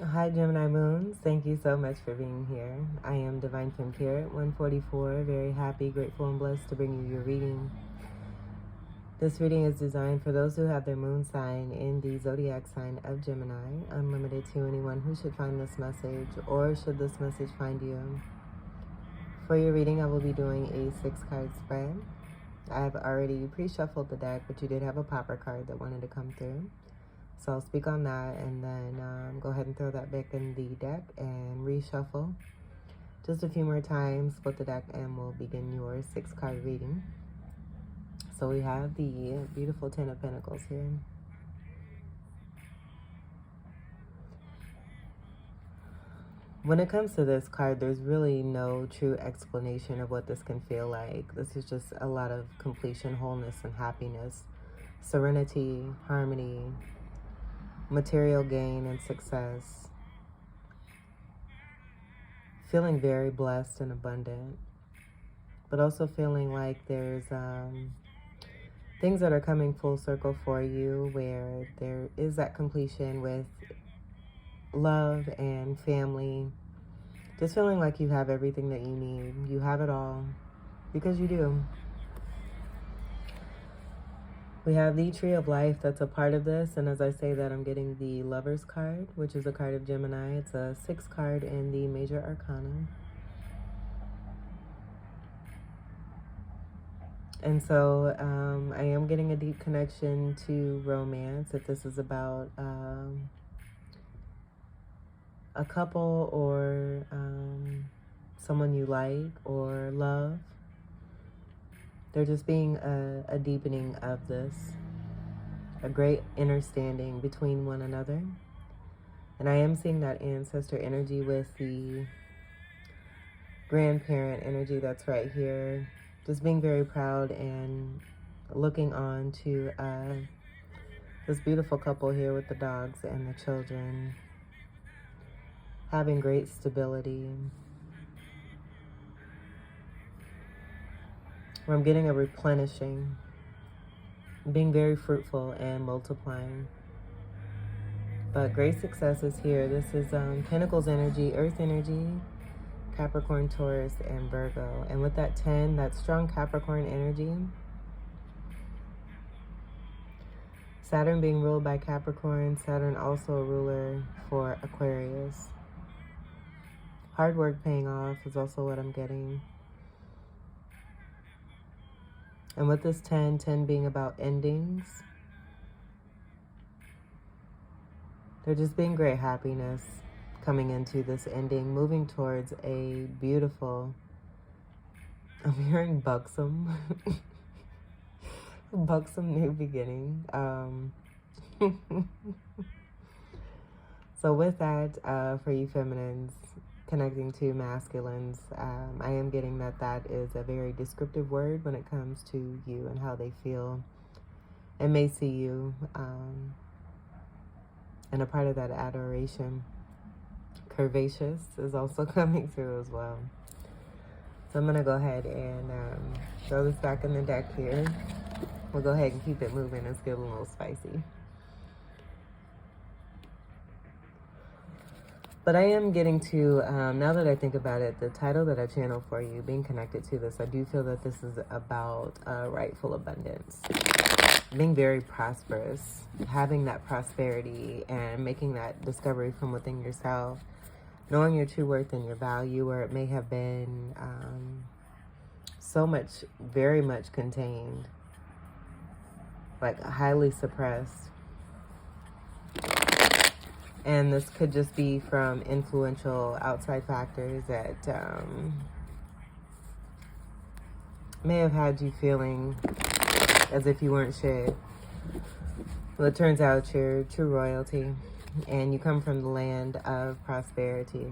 Hi Gemini Moons, thank you so much for being here. I am Divine Femme Carrot 144, very happy, grateful, and blessed to bring you your reading. This reading is designed for those who have their moon sign in the zodiac sign of Gemini, unlimited to anyone who should find this message or should this message find you. For your reading, I will be doing a 6-card spread. I have already pre-shuffled the deck, but you did have a popper card that wanted to come through. So I'll speak on that and then go ahead and throw that back in the deck and reshuffle just a few more times, split the deck, and we'll begin your 6-card reading. So we have the beautiful Ten of Pentacles here. When it comes to this card, there's really no true explanation of what this can feel like. This is just a lot of completion, wholeness, and happiness, serenity, harmony, material gain and success, feeling very blessed and abundant, but also feeling like there's things that are coming full circle for you, where there is that completion with love and family, just feeling like you have everything that you need. You have it all, because you do. We have the Tree of Life that's a part of this, and as I say that, I'm getting the Lover's card, which is a card of Gemini. It's a 6th card in the Major Arcana. And so I am getting a deep connection to romance, if this is about a couple or someone you like or love. There just being a deepening of this, a great understanding between one another. And I am seeing that ancestor energy with the grandparent energy that's right here. Just being very proud and looking on to this beautiful couple here with the dogs and the children, having great stability. Where I'm getting a replenishing, being very fruitful and multiplying. But great success is here. This is Pentacles energy, Earth energy, Capricorn, Taurus, and Virgo. And with that 10, that strong Capricorn energy, Saturn being ruled by Capricorn, Saturn also a ruler for Aquarius. Hard work paying off is also what I'm getting. And with this 10 being about endings, there just being great happiness coming into this ending, moving towards a beautiful, I'm hearing buxom, buxom new beginning. So with that, for you feminines, connecting to masculines, I am getting that is a very descriptive word when it comes to you and how they feel and may see you, and a part of that adoration. Curvaceous is also coming through as well. So I'm going to go ahead and throw this back in the deck here. We'll go ahead and keep it moving. It's getting a little spicy. But I am getting to, now that I think about it, the title that I channel for you, being connected to this, I do feel that this is about rightful abundance. Being very prosperous, having that prosperity and making that discovery from within yourself, knowing your true worth and your value, where it may have been so much, very much contained, like highly suppressed. And this could just be from influential outside factors that may have had you feeling as if you weren't shit. Well, it turns out you're true royalty, and you come from the land of prosperity.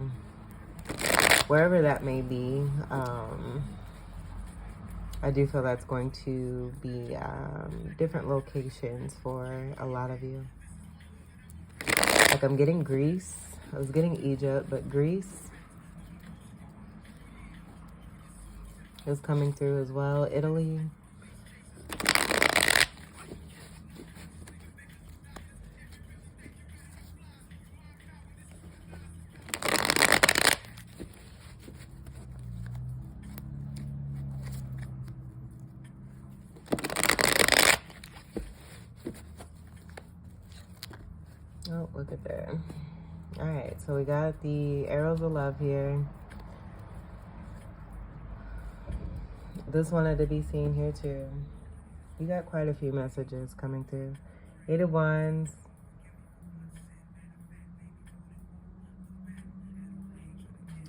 Wherever that may be, I do feel that's going to be different locations for a lot of you. Like I'm getting Greece. I was getting Egypt, but Greece is coming through as well. Italy. Oh, look at that. All right, so we got the arrows of love here. This wanted to be seen here too. You got quite a few messages coming through. 8 of Wands.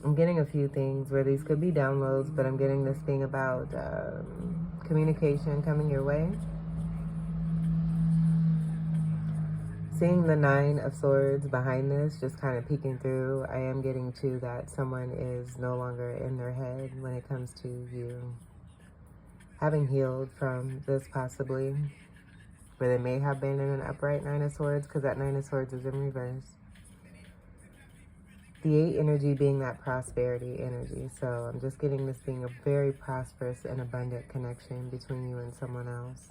I'm getting a few things where these could be downloads, but I'm getting this thing about communication coming your way. Seeing the 9 of Swords behind this, just kind of peeking through, I am getting to that someone is no longer in their head when it comes to you having healed from this possibly, where they may have been in an upright 9 of Swords, because that 9 of Swords is in reverse. The 8 energy being that prosperity energy. So I'm just getting this being a very prosperous and abundant connection between you and someone else.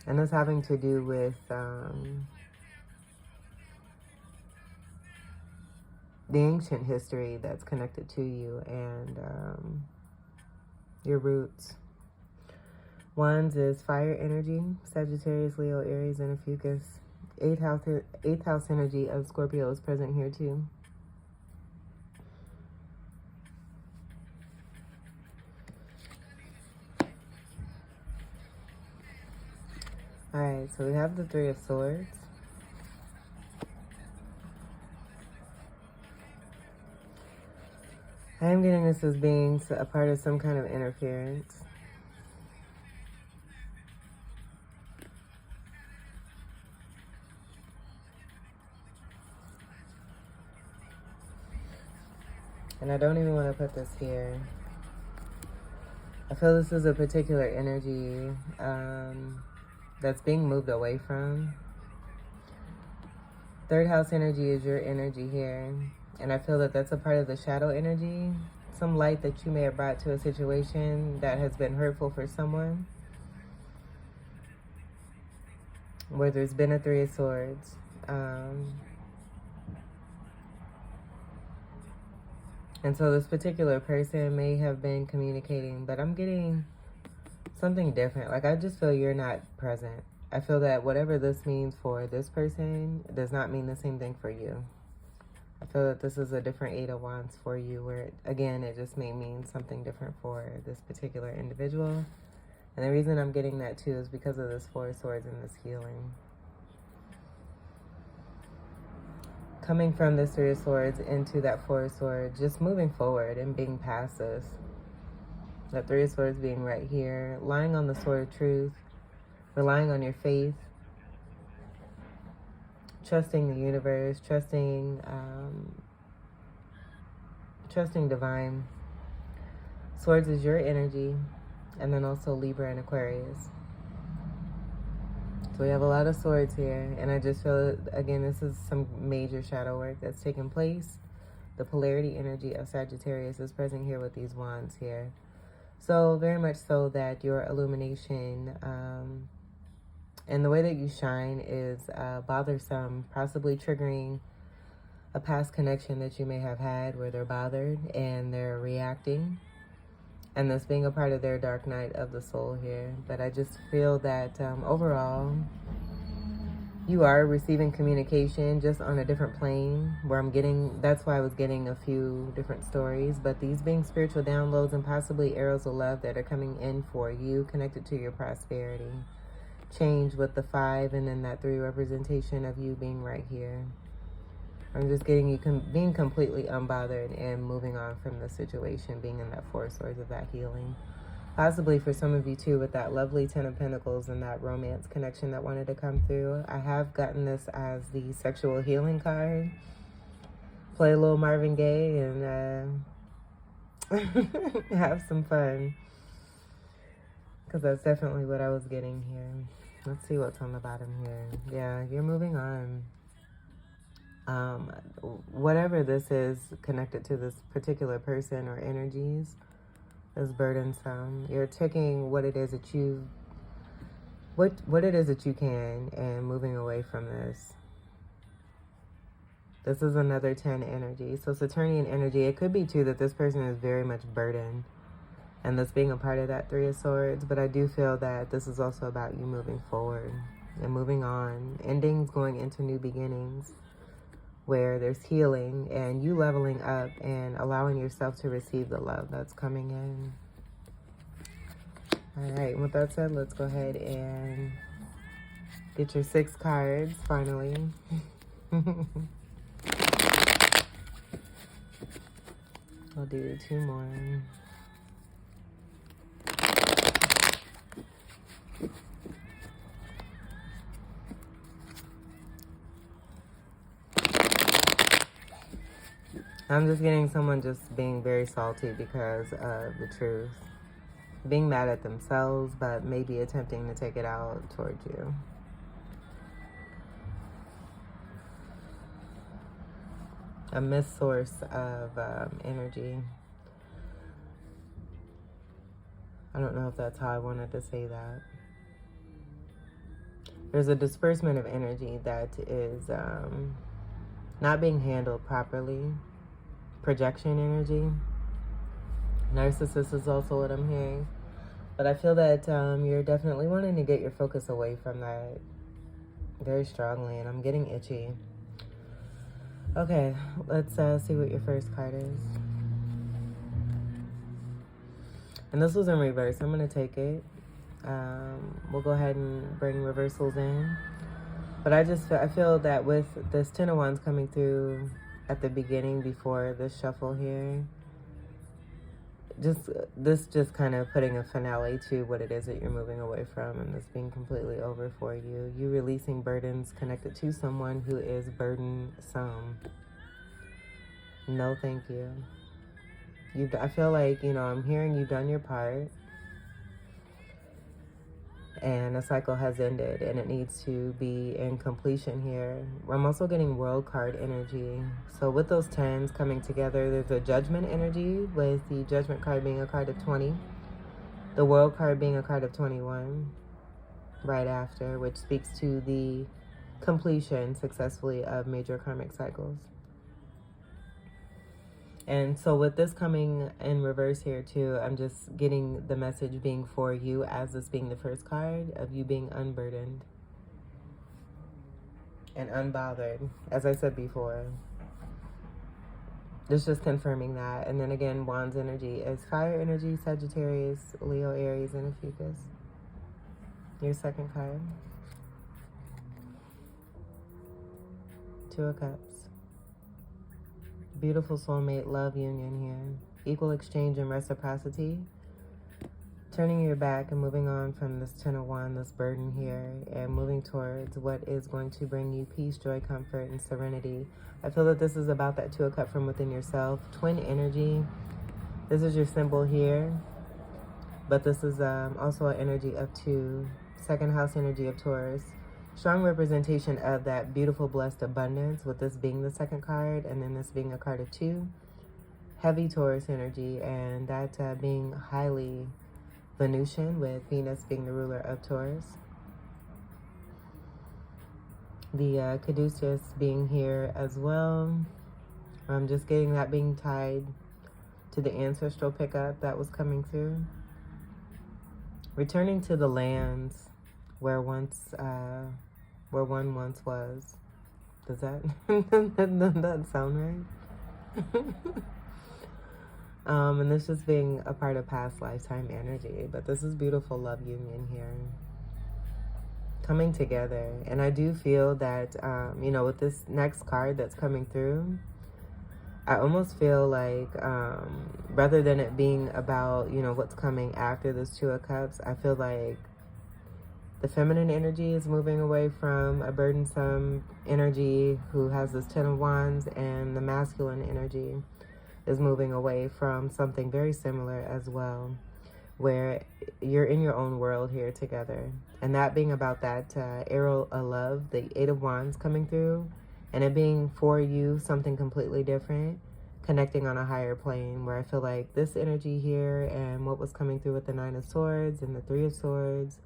And this having to do with the ancient history that's connected to you and your roots. Wands is fire energy, Sagittarius, Leo, Aries, and Ophiuchus. 8th house energy of Scorpio is present here too. Alright, so we have the 3 of Swords. I am getting this as being a part of some kind of interference. And I don't even want to put this here. I feel this is a particular energy that's being moved away from. 3rd house energy is your energy here. And I feel that that's a part of the shadow energy. Some light that you may have brought to a situation that has been hurtful for someone. Where there's been a 3 of Swords. And so this particular person may have been communicating, but I'm getting something different. Like, I just feel you're not present. I feel that whatever this means for this person does not mean the same thing for you. I feel that this is a different 8 of Wands for you, where, again, it just may mean something different for this particular individual. And the reason I'm getting that, too, is because of this 4 of Swords and this healing. Coming from this 3 of Swords into that 4 of Swords, just moving forward and being past this. That 3 of Swords being right here, lying on the sword of truth, relying on your faith, trusting the universe, trusting divine. Swords is your energy, and then also Libra and Aquarius. So we have a lot of swords here, and I just feel, again, this is some major shadow work that's taking place. The polarity energy of Sagittarius is present here with these wands here. So very much so that your illumination and the way that you shine is bothersome, possibly triggering a past connection that you may have had where they're bothered and they're reacting. And this being a part of their dark night of the soul here. But I just feel that overall, you are receiving communication just on a different plane where I'm getting, that's why I was getting a few different stories. But these being spiritual downloads and possibly arrows of love that are coming in for you, connected to your prosperity. Change with the 5 and then that 3 representation of you being right here. I'm just getting you being completely unbothered and moving on from the situation, being in that 4 of Swords of that healing. Possibly for some of you too, with that lovely 10 of Pentacles and that romance connection that wanted to come through. I have gotten this as the sexual healing card. Play a little Marvin Gaye and have some fun. Because that's definitely what I was getting here. Let's see what's on the bottom here. Yeah, you're moving on. Whatever this is connected to this particular person or energies is burdensome. You're taking what it is that you, what it is that you can and moving away from this. This is another 10 energy. So Saturnian energy, it could be too that this person is very much burdened. And this being a part of that 3 of Swords. But I do feel that this is also about you moving forward. and moving on. Endings going into new beginnings, where there's healing and you leveling up and allowing yourself to receive the love that's coming in. All right, with that said, let's go ahead and get your 6 cards finally. I'll do 2 more. I'm just getting someone just being very salty because of the truth. Being mad at themselves, but maybe attempting to take it out towards you. A missed source of energy. I don't know if that's how I wanted to say that. There's a disbursement of energy that is not being handled properly. Projection energy. Narcissist is also what I'm hearing. But I feel that you're definitely wanting to get your focus away from that very strongly. And I'm getting itchy. Okay, let's see what your first card is. And this was in reverse. I'm going to take it. We'll go ahead and bring reversals in. But I feel that with this 10 of Wands coming through at the beginning before this shuffle here, just kind of putting a finale to what it is that you're moving away from, and this being completely over for you. You releasing burdens connected to someone who is burdensome. No, thank you. I feel like, I'm hearing you've done your part. And a cycle has ended and it needs to be in completion here. I'm also getting world card energy. So with those 10s coming together, there's a judgment energy, with the judgment card being a card of 20. The world card being a card of 21 right after, which speaks to the completion successfully of major karmic cycles. And so with this coming in reverse here too, I'm just getting the message being for you, as this being the first card, of you being unburdened and unbothered, as I said before. This just confirming that. And then again, Wands energy is fire energy, Sagittarius, Leo, Aries, and Ophiuchus. Your second card. 2 of Cups. Beautiful soulmate love union here. Equal exchange and reciprocity. Turning your back and moving on from this 10 of Wands, this burden here, and moving towards what is going to bring you peace, joy, comfort, and serenity. I feel that this is about that 2 of Cups from within yourself. Twin energy. This is your symbol here. But this is also an energy of 2. Second house energy of Taurus. Strong representation of that beautiful, blessed abundance, with this being the second card, and then this being a card of 2. Heavy Taurus energy, and that being highly Venusian, with Venus being the ruler of Taurus. The Caduceus being here as well. I'm just getting that being tied to the ancestral pickup that was coming through. Returning to the lands where one once was. Does that that sound right? And this just being a part of past lifetime energy, but this is beautiful love union here coming together. And I do feel that with this next card that's coming through, I almost feel like rather than it being about what's coming after this 2 of Cups, I feel like the feminine energy is moving away from a burdensome energy who has this 10 of Wands, and the masculine energy is moving away from something very similar as well, where you're in your own world here together. And that being about that arrow of love, the 8 of Wands coming through, and it being for you something completely different, connecting on a higher plane, where I feel like this energy here and what was coming through with the 9 of Swords and the 3 of Swords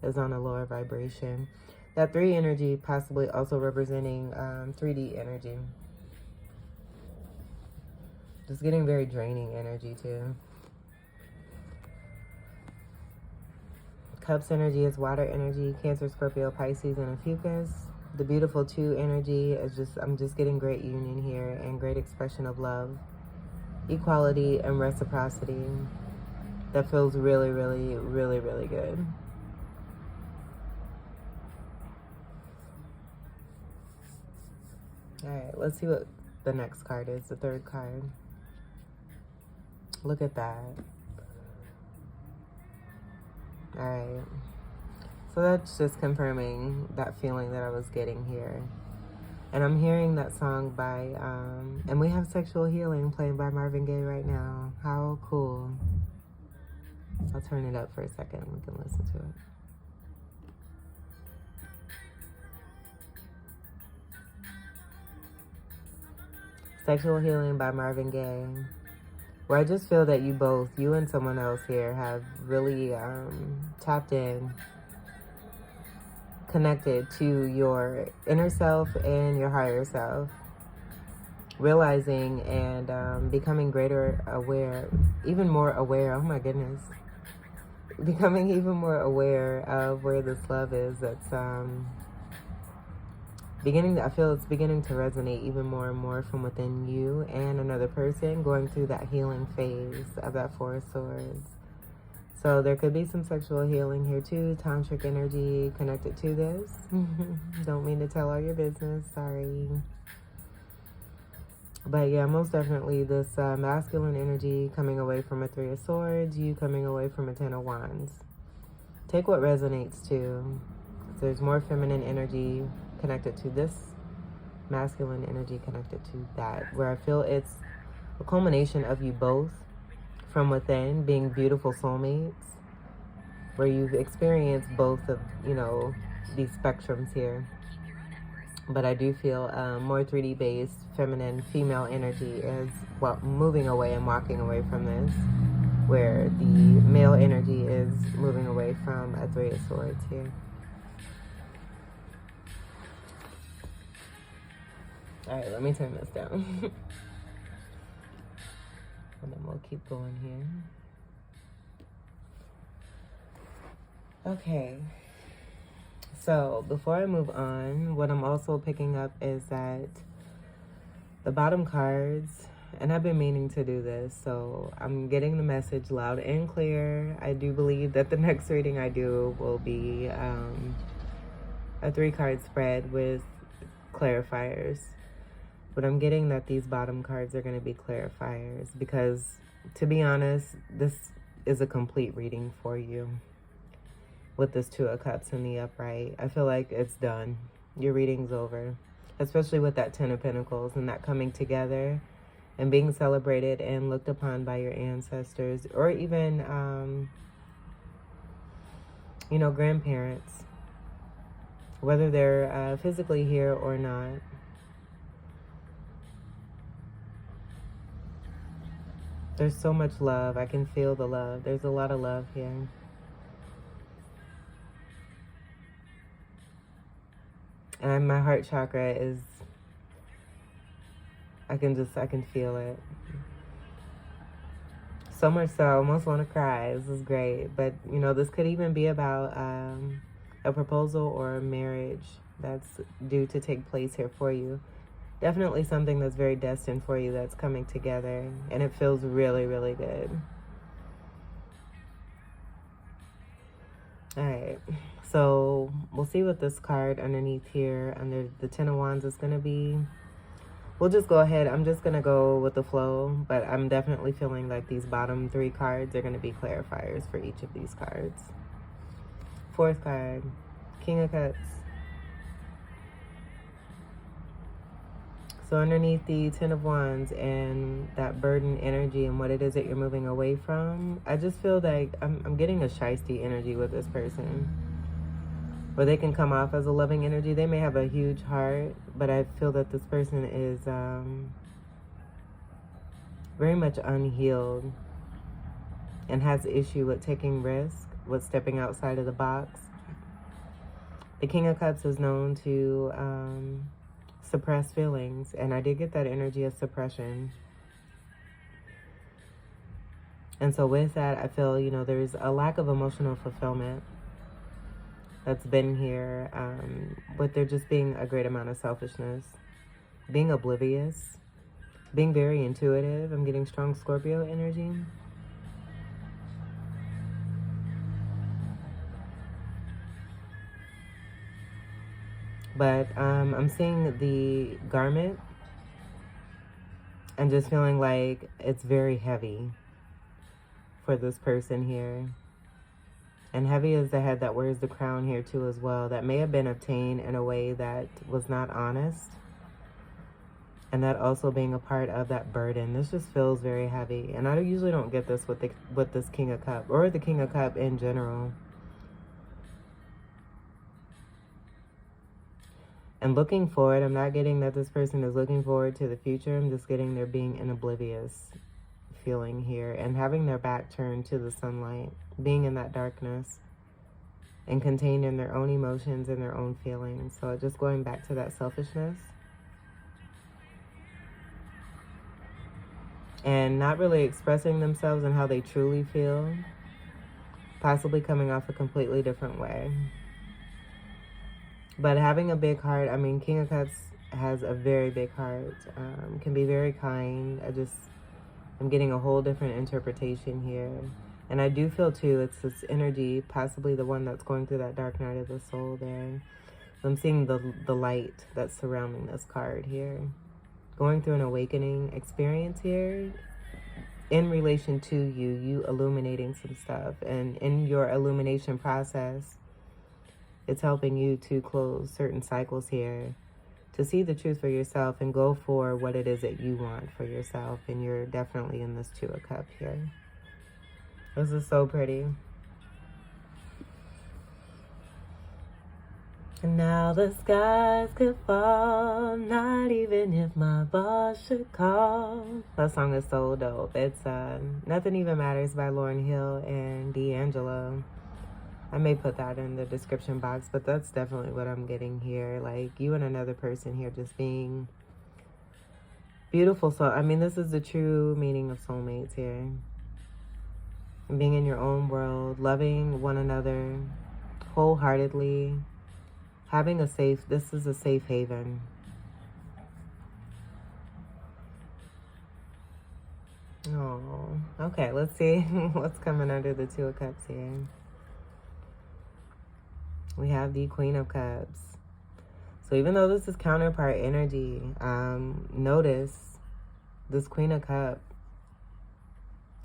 is on a lower vibration. That 3 energy possibly also representing 3D energy. Just getting very draining energy too. Cups energy is water energy, Cancer, Scorpio, Pisces, and Ophiuchus. The beautiful 2 energy is just, I'm just getting great union here and great expression of love, equality, and reciprocity. That feels really, really, really, really good. All right, let's see what the next card is, the 3rd card. Look at that. All right. So that's just confirming that feeling that I was getting here. And I'm hearing that song by, and we have Sexual Healing playing by Marvin Gaye right now. How cool. I'll turn it up for a second. We can listen to it. Sexual Healing by Marvin Gaye. Where I just feel that you both, you and someone else here, have really tapped in, connected to your inner self and your higher self. Realizing and becoming greater aware, even more aware, oh my goodness. Becoming even more aware of where this love is that's I feel it's beginning to resonate even more and more from within you and another person, going through that healing phase of that 4 of Swords. So there could be some sexual healing here too, tantric energy connected to this. Don't mean to tell all your business, sorry. But yeah, most definitely this masculine energy coming away from a 3 of Swords, you coming away from a 10 of Wands. Take what resonates too. There's more feminine energy connected to this, masculine energy connected to that, where I feel it's a culmination of you both from within being beautiful soulmates, where you've experienced both of, you know, these spectrums here. But I do feel more 3D based feminine female energy is moving away and walking away from this, where the male energy is moving away from a 3 of Swords here. All right, let me turn this down. And then we'll keep going here. Okay. So before I move on, what I'm also picking up is that the bottom cards, and I've been meaning to do this, so I'm getting the message loud and clear. I do believe that the next reading I do will be a 3-card spread with clarifiers. But I'm getting that these bottom cards are going to be clarifiers because, to be honest, this is a complete reading for you. With this 2 of Cups in the upright, I feel like it's done. Your reading's over. Especially with that 10 of Pentacles and that coming together and being celebrated and looked upon by your ancestors or even, you know, grandparents. Whether they're physically here or not. There's so much love. I can feel the love. There's a lot of love here. And my heart chakra is, I can feel it. So much so, I almost want to cry. This is great. But, you know, this could even be about a proposal or a marriage that's due to take place here for you. Definitely something that's very destined for you that's coming together. And it feels really, really good. All right. So we'll see what this card underneath here, under the 10 of Wands, is going to be. We'll just go ahead. I'm just going to go with the flow. But I'm definitely feeling like these bottom 3 cards are going to be clarifiers for each of these cards. 4th card, King of Cups. So underneath the 10 of Wands and that burden energy and what it is that you're moving away from, I just feel like I'm getting a shiesty energy with this person. Where they can come off as a loving energy. They may have a huge heart, but I feel that this person is very much unhealed and has issue with taking risk, with stepping outside of the box. The King of Cups is known to suppress feelings, and I did get that energy of suppression. And so with that, I feel, you know, there's a lack of emotional fulfillment. that's been here, with there just being a great amount of selfishness, being oblivious, being very intuitive. I'm getting strong Scorpio energy. But I'm seeing the garment and just feeling like it's very heavy for this person here. And heavy is the head that wears the crown here too as well. That may have been obtained in a way that was not honest. And that also being a part of that burden. This just feels very heavy. And I usually don't get this with this King of Cups, or the King of Cups in general. And looking forward, I'm not getting that this person is looking forward to the future. I'm just getting they're being an oblivious feeling here. And having their back turned to the sunlight. Being in that darkness. And contained in their own emotions and their own feelings. So just going back to that selfishness. And not really expressing themselves and how they truly feel. Possibly coming off a completely different way. But having a big heart, I mean, King of Cups has a very big heart. Can be very kind. I'm getting a whole different interpretation here. And I do feel, too, it's this energy, possibly the one that's going through that dark night of the soul there. I'm seeing the light that's surrounding this card here. Going through an awakening experience here in relation to you illuminating some stuff. And in your illumination process, it's helping you to close certain cycles here, to see the truth for yourself and go for what it is that you want for yourself. And you're definitely in this Two of Cups here. This is so pretty. And now the skies could fall, not even if my boss should call. That song is so dope. It's Nothing Even Matters by Lauryn Hill and D'Angelo. I may put that in the description box, but that's definitely what I'm getting here. Like, you and another person here just being beautiful. So, I mean, this is the true meaning of soulmates here. Being in your own world, loving one another wholeheartedly, having this is a safe haven. Oh, okay, let's see what's coming under the Two of Cups here. We have the Queen of Cups. So even though this is counterpart energy, notice this Queen of Cups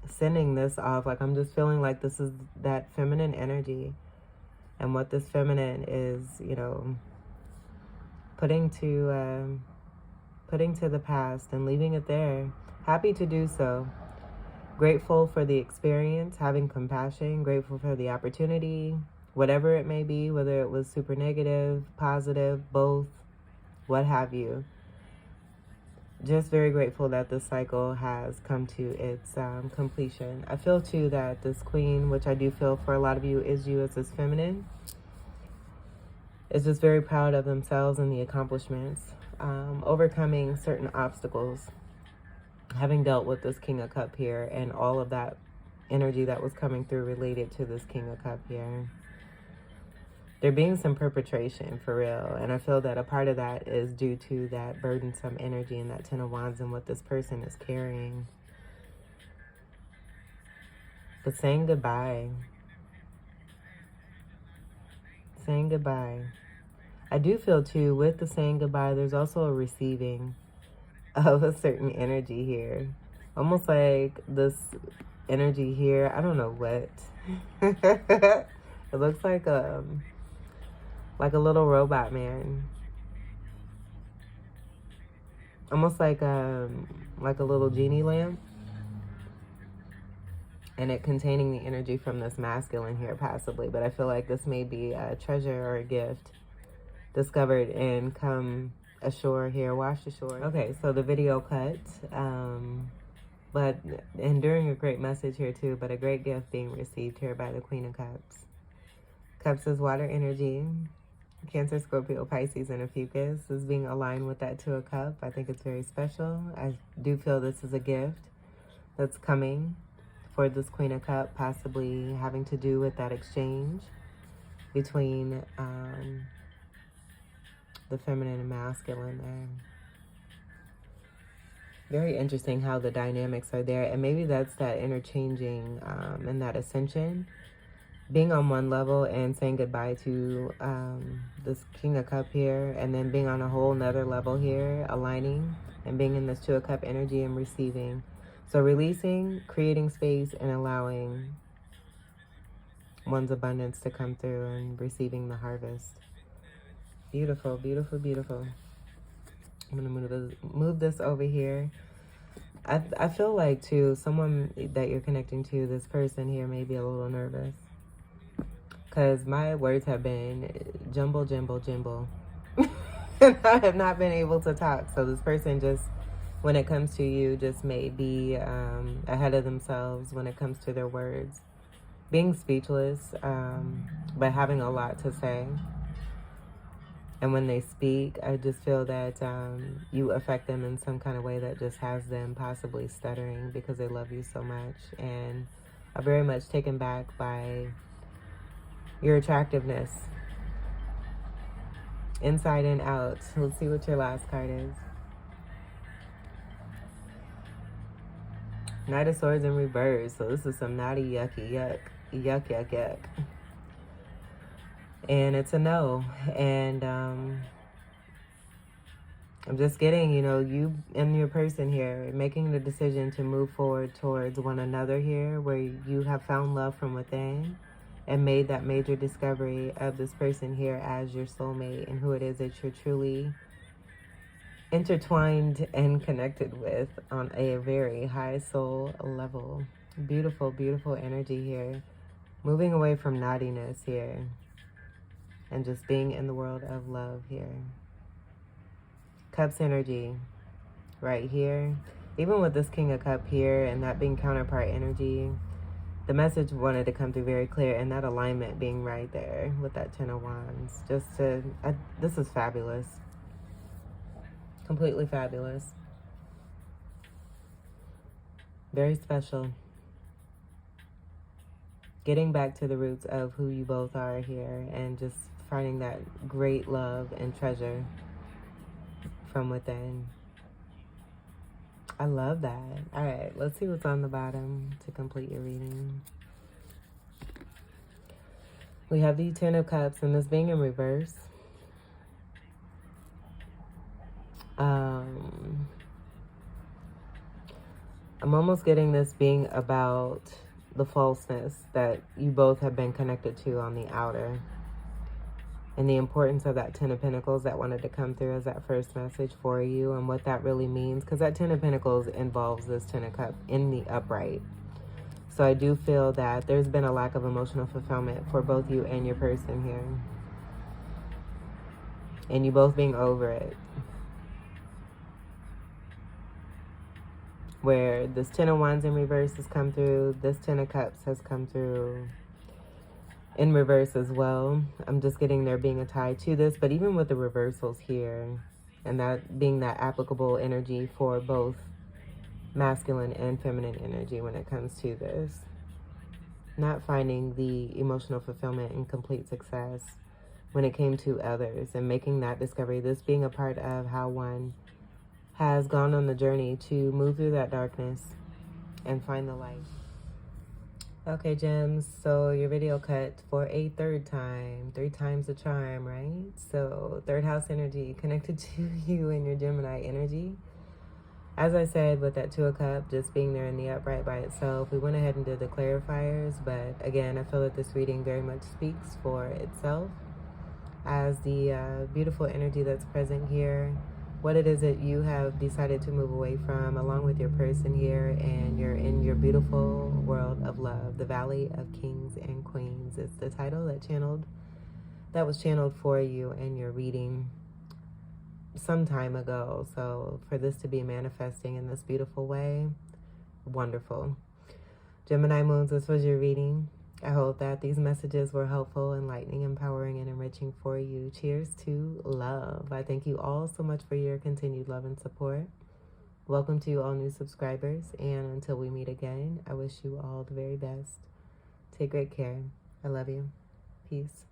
sending this off. Like, I'm just feeling like this is that feminine energy. And what this feminine is, you know, putting to the past and leaving it there. Happy to do so. Grateful for the experience, having compassion, grateful for the opportunity. Whatever it may be, whether it was super negative, positive, both, what have you. Just very grateful that this cycle has come to its completion. I feel, too, that this queen, which I do feel for a lot of you is you as this feminine, is just very proud of themselves and the accomplishments, overcoming certain obstacles, having dealt with this King of Cups here and all of that energy that was coming through related to this King of Cups here. There being some perpetration for real. And I feel that a part of that is due to that burdensome energy and that Ten of Wands and what this person is carrying. But saying goodbye. Saying goodbye. I do feel too, with the saying goodbye, there's also a receiving of a certain energy here. Almost like this energy here, I don't know what. It looks like a little robot man. Almost like a little genie lamp. And it containing the energy from this masculine here, possibly. But I feel like this may be a treasure or a gift discovered and come ashore here, washed ashore. Okay, so the video cut. But enduring a great message here too, but a great gift being received here by the Queen of Cups. Cups is water energy. Cancer, Scorpio, Pisces, and a Fucus is being aligned with that Two of Cups. I think it's very special. I do feel this is a gift that's coming for this Queen of Cups, possibly having to do with that exchange. between the feminine and masculine there. Very interesting how the dynamics are there. And maybe that's that interchanging and that ascension. Being on one level and saying goodbye to this King of Cup here. And then being on a whole nother level here. Aligning and being in this Two of Cup energy and receiving. So releasing, creating space, and allowing one's abundance to come through and receiving the harvest. Beautiful, beautiful, beautiful. I'm going to move this over here. I feel like, too, someone that you're connecting to, this person here, may be a little nervous. Because my words have been jumble, jumble, jumble. And I have not been able to talk. So this person just, when it comes to you, just may be ahead of themselves when it comes to their words. Being speechless, but having a lot to say. And when they speak, I just feel that you affect them in some kind of way that just has them possibly stuttering because they love you so much and are very much taken back by your attractiveness. Inside and out. Let's see what your last card is. Knight of Swords in reverse. So this is some naughty, yucky, yuck. Yuck, yuck, yuck. And it's a no. And I'm just getting, you and your person here making the decision to move forward towards one another here, where you have found love from within and made that major discovery of this person here as your soulmate and who it is that you're truly intertwined and connected with on a very high soul level. Beautiful, beautiful energy here. Moving away from naughtiness here. And just being in the world of love here. Cups energy right here. Even with this King of Cup here and that being counterpart energy, the message wanted to come through very clear, and that alignment being right there with that Ten of Wands. This is fabulous. Completely fabulous. Very special. Getting back to the roots of who you both are here and just finding that great love and treasure from within. I love that. All right, let's see what's on the bottom to complete your reading. We have the Ten of Cups, and this being in reverse. I'm almost getting this being about the falseness that you both have been connected to on the outer. And the importance of that Ten of Pentacles that wanted to come through as that first message for you and what that really means. Because that Ten of Pentacles involves this Ten of Cups in the upright. So I do feel that there's been a lack of emotional fulfillment for both you and your person here. And you both being over it. Where this Ten of Wands in reverse has come through. This Ten of Cups has come through in reverse as well. I'm just getting there being a tie to this. But even with the reversals here, and that being that applicable energy for both masculine and feminine energy when it comes to this. Not finding the emotional fulfillment and complete success when it came to others. And making that discovery. This being a part of how one has gone on the journey to move through that darkness and find the light. Okay, gems, so your video cut for a third time. 3 times the charm, right? So third house energy connected to you and your Gemini energy. As I said, with that Two of Cups just being there in the upright by itself, we went ahead and did the clarifiers. But again, I feel that this reading very much speaks for itself as the beautiful energy that's present here. What it is that you have decided to move away from along with your person here, and you're in your beautiful world of love. The Valley of Kings and Queens is the title that was channeled for you in your reading some time ago. So for this to be manifesting in this beautiful way, wonderful. Gemini moons, this was your reading. I hope that these messages were helpful, enlightening, empowering, and enriching for you. Cheers to love. I thank you all so much for your continued love and support. Welcome to all new subscribers. And until we meet again, I wish you all the very best. Take great care. I love you. Peace.